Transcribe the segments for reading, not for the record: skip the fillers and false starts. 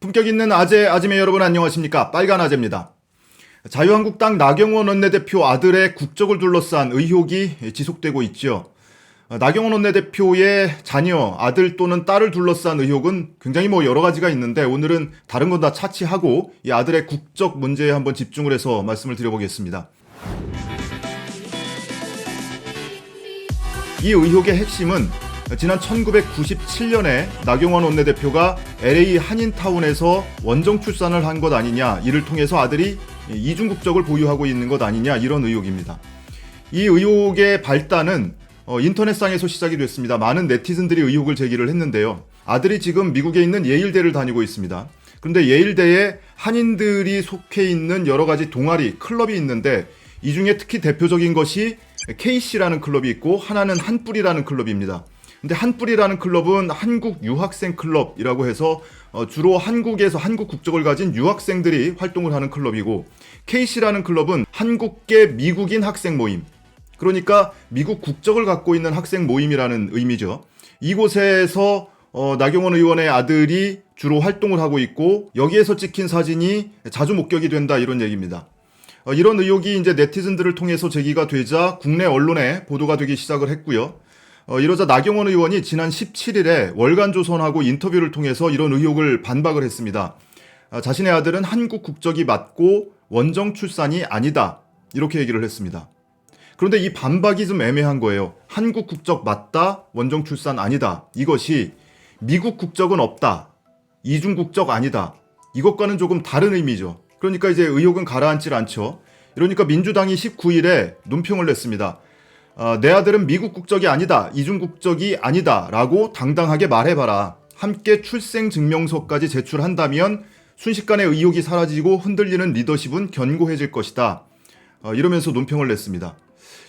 품격 있는 아재매 여러분 안녕하십니까? 빨간 아재입니다. 자유한국당 나경원 원내대표 아들의 국적을 둘러싼 의혹이 지속되고 있죠. 나경원 원내대표의 자녀, 아들 또는 딸을 둘러싼 의혹은 굉장히 여러 가지가 있는데 오늘은 다른 건 다 차치하고 이 아들의 국적 문제에 한번 집중을 해서 말씀을 드려보겠습니다. 이 의혹의 핵심은 지난 1997년에 나경원 원내대표가 LA 한인타운에서 원정 출산을 한 것 아니냐, 이를 통해서 아들이 이중 국적을 보유하고 있는 것 아니냐, 이런 의혹입니다. 이 의혹의 발단은 인터넷상에서 시작이 됐습니다. 많은 네티즌들이 의혹을 제기를 했는데요. 아들이 지금 미국에 있는 예일대를 다니고 있습니다. 그런데 예일대에 한인들이 속해 있는 여러 가지 동아리, 클럽이 있는데 이 중에 특히 대표적인 것이 KC라는 클럽이 있고 하나는 한뿌리라는 클럽입니다. 근데 한뿌리라는 클럽은 한국 유학생 클럽이라고 해서 주로 한국에서 한국 국적을 가진 유학생들이 활동을 하는 클럽이고, KC라는 클럽은 한국계 미국인 학생 모임, 그러니까 미국 국적을 갖고 있는 학생 모임이라는 의미죠. 이곳에서 나경원 의원의 아들이 주로 활동을 하고 있고 여기에서 찍힌 사진이 자주 목격이 된다, 이런 얘기입니다. 이런 의혹이 이제 네티즌들을 통해서 제기가 되자 국내 언론에 보도가 되기 시작을 했고요. 이러자 나경원 의원이 지난 17일에 월간조선하고 인터뷰를 통해서 이런 의혹을 반박을 했습니다. 자신의 아들은 한국 국적이 맞고 원정 출산이 아니다, 이렇게 얘기를 했습니다. 그런데 이 반박이 좀 애매한 거예요. 한국 국적 맞다, 원정 출산 아니다. 이것이 미국 국적은 없다, 이중 국적 아니다, 이것과는 조금 다른 의미죠. 그러니까 이제 의혹은 가라앉질 않죠. 이러니까 민주당이 19일에 논평을 냈습니다. 내 아들은 미국 국적이 아니다, 이중 국적이 아니다 라고 당당하게 말해봐라. 함께 출생증명서까지 제출한다면 순식간에 의혹이 사라지고 흔들리는 리더십은 견고해질 것이다. 이러면서 논평을 냈습니다.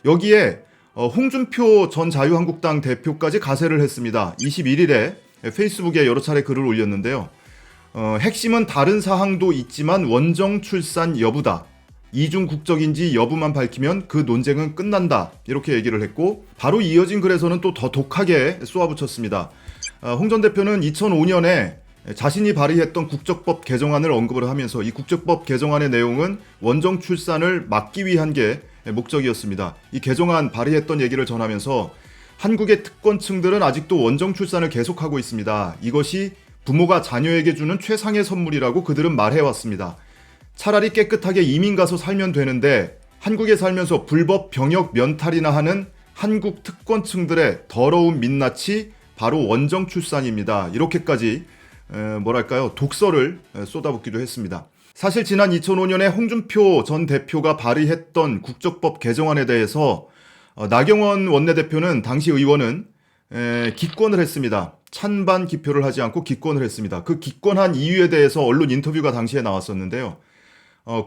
여기에 홍준표 전 자유한국당 대표까지 가세를 했습니다. 21일에 페이스북에 여러 차례 글을 올렸는데요. 핵심은 다른 사항도 있지만 원정 출산 여부다. 이중 국적인지 여부만 밝히면 그 논쟁은 끝난다, 이렇게 얘기를 했고, 바로 이어진 글에서는 또 더 독하게 쏘아붙였습니다. 홍 전 대표는 2005년에 자신이 발의했던 국적법 개정안을 언급을 하면서 이 국적법 개정안의 내용은 원정 출산을 막기 위한 게 목적이었습니다. 이 개정안 발의했던 얘기를 전하면서 한국의 특권층들은 아직도 원정 출산을 계속하고 있습니다. 이것이 부모가 자녀에게 주는 최상의 선물이라고 그들은 말해왔습니다. 차라리 깨끗하게 이민 가서 살면 되는데 한국에 살면서 불법 병역 면탈이나 하는 한국 특권층들의 더러운 민낯이 바로 원정 출산입니다. 이렇게까지 독설을 쏟아붓기도 했습니다. 사실 지난 2005년에 홍준표 전 대표가 발의했던 국적법 개정안에 대해서 나경원 원내대표는, 당시 의원은 기권을 했습니다. 찬반 기표를 하지 않고 기권을 했습니다. 그 기권한 이유에 대해서 언론 인터뷰가 당시에 나왔었는데요.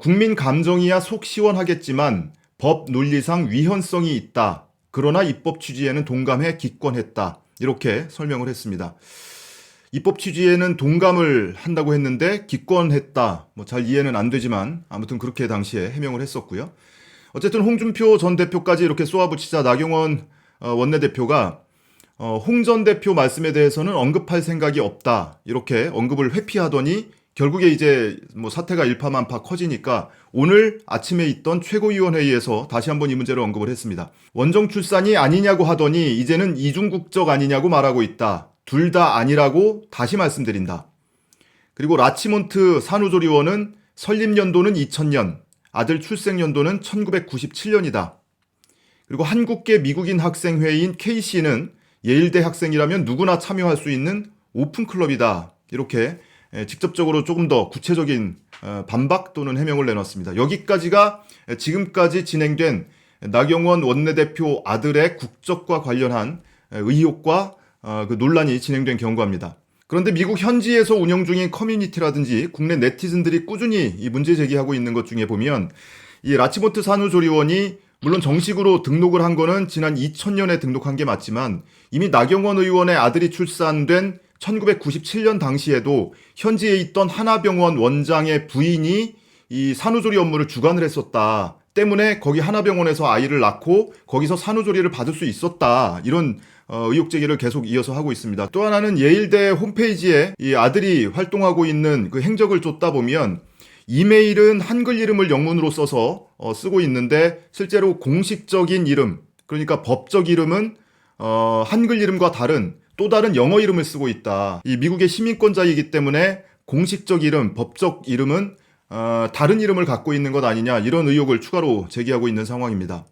국민 감정이야 속 시원하겠지만 법 논리상 위헌성이 있다. 그러나 입법 취지에는 동감해 기권했다, 이렇게 설명을 했습니다. 입법 취지에는 동감을 한다고 했는데 기권했다, 잘 이해는 안 되지만 아무튼 그렇게 당시에 해명을 했었고요. 어쨌든 홍준표 전 대표까지 이렇게 쏘아붙이자 나경원 원내대표가 홍 전 대표 말씀에 대해서는 언급할 생각이 없다, 이렇게 언급을 회피하더니 결국에 이제 사태가 일파만파 커지니까 오늘 아침에 있던 최고위원회의에서 다시 한번 이 문제를 언급을 했습니다. 원정 출산이 아니냐고 하더니 이제는 이중 국적 아니냐고 말하고 있다. 둘 다 아니라고 다시 말씀드린다. 그리고 라치몬트 산후조리원은 설립연도는 2000년, 아들 출생연도는 1997년이다. 그리고 한국계 미국인 학생회의인 KC는 예일대 학생이라면 누구나 참여할 수 있는 오픈클럽이다. 이렇게 직접적으로 조금 더 구체적인 반박 또는 해명을 내놨습니다. 여기까지가 지금까지 진행된 나경원 원내대표 아들의 국적과 관련한 의혹과 그 논란이 진행된 경과입니다. 그런데 미국 현지에서 운영 중인 커뮤니티라든지 국내 네티즌들이 꾸준히 이 문제 제기하고 있는 것 중에 보면, 이 라치몬트 산후조리원이 물론 정식으로 등록을 한 거는 지난 2000년에 등록한 게 맞지만 이미 나경원 의원의 아들이 출산된 1997년 당시에도 현지에 있던 하나병원 원장의 부인이 이 산후조리 업무를 주관을 했었다 때문에 거기 하나병원에서 아이를 낳고 거기서 산후조리를 받을 수 있었다, 이런 의혹 제기를 계속 이어서 하고 있습니다. 또 하나는 예일대 홈페이지에 이 아들이 활동하고 있는 그 행적을 쫓다 보면 이메일은 한글 이름을 영문으로 써서 쓰고 있는데 실제로 공식적인 이름, 그러니까 법적 이름은 한글 이름과 다른 또 다른 영어 이름을 쓰고 있다. 이 미국의 시민권자이기 때문에 공식적 이름, 법적 이름은 다른 이름을 갖고 있는 것 아니냐, 이런 의혹을 추가로 제기하고 있는 상황입니다.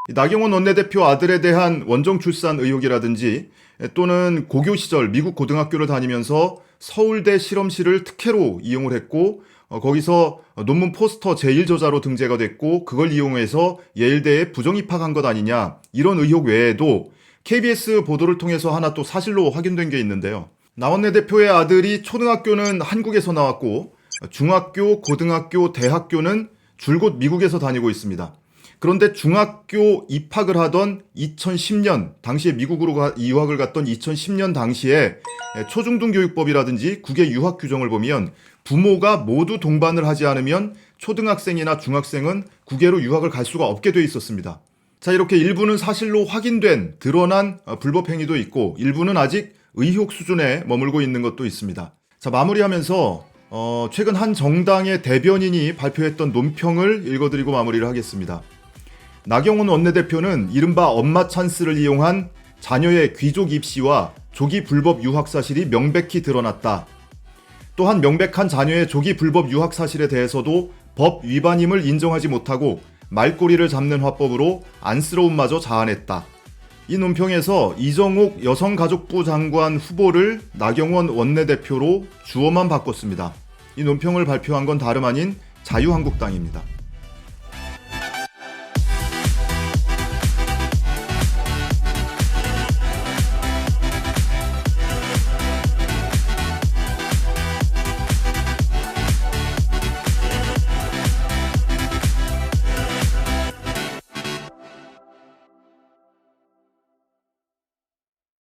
나경원 원내대표 아들에 대한 원정 출산 의혹이라든지 또는 고교 시절 미국 고등학교를 다니면서 서울대 실험실을 특혜로 이용을 했고 거기서 논문 포스터 제1저자로 등재가 됐고 그걸 이용해서 예일대에 부정입학한 것 아니냐, 이런 의혹 외에도 KBS 보도를 통해서 하나 또 사실로 확인된 게 있는데요. 나 원내대표의 아들이 초등학교는 한국에서 나왔고 중학교, 고등학교, 대학교는 줄곧 미국에서 다니고 있습니다. 그런데 중학교 입학을 하던 2010년, 당시에 미국으로 유학을 갔던 2010년 당시에 초중등교육법이라든지 국외 유학 규정을 보면 부모가 모두 동반을 하지 않으면 초등학생이나 중학생은 국외로 유학을 갈 수가 없게 돼 있었습니다. 자, 이렇게 일부는 사실로 확인된, 드러난 불법 행위도 있고 일부는 아직 의혹 수준에 머물고 있는 것도 있습니다. 자, 마무리하면서 최근 한 정당의 대변인이 발표했던 논평을 읽어드리고 마무리를 하겠습니다. 나경원 원내대표는 이른바 엄마 찬스를 이용한 자녀의 귀족 입시와 조기 불법 유학 사실이 명백히 드러났다. 또한 명백한 자녀의 조기 불법 유학 사실에 대해서도 법 위반임을 인정하지 못하고 말꼬리를 잡는 화법으로 안쓰러움마저 자아냈다. 이 논평에서 이정옥 여성가족부 장관 후보를 나경원 원내대표로 주어만 바꿨습니다. 이 논평을 발표한 건 다름 아닌 자유한국당입니다.